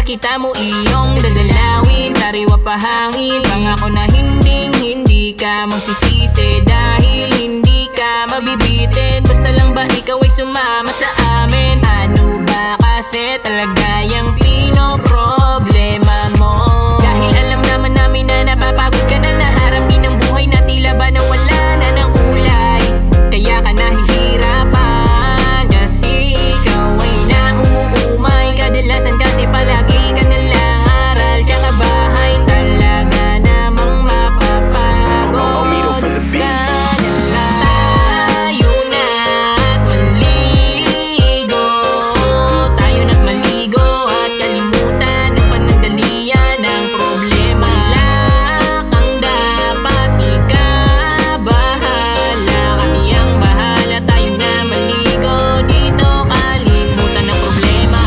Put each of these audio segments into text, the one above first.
kita mo iyong dadalawin, sariwa pa hangin. Pangako na hindi ka magsisisi, dahil hindi ka mabibitin. Basta lang ba ikaw ay sumama sa amin? Ano ba kasi talaga yung pinoproblema mo? Dahil alam naman namin na napapagod ka na, naharapin ang buhay na tila ba na wala na ng kulay. Kaya ka nahihirapan kasi ikaw ay nauumay. Kadalasan kasi palagi ka nalang aral, tsaka bahay. Talaga namang mapapagod ka na. Tayo na't maligo, tayo na't maligo at kalimutan ang panandalian ng problema. Wala kang dapat ikabahala, kami ang bahala. Tayo na maligo dito, kalimutan ang problema.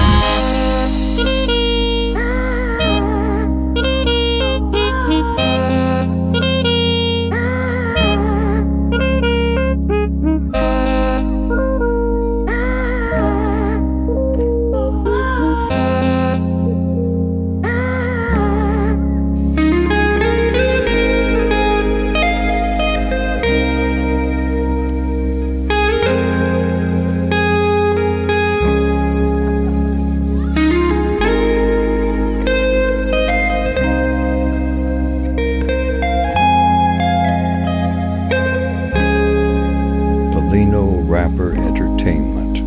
Lino Rapper Entertainment.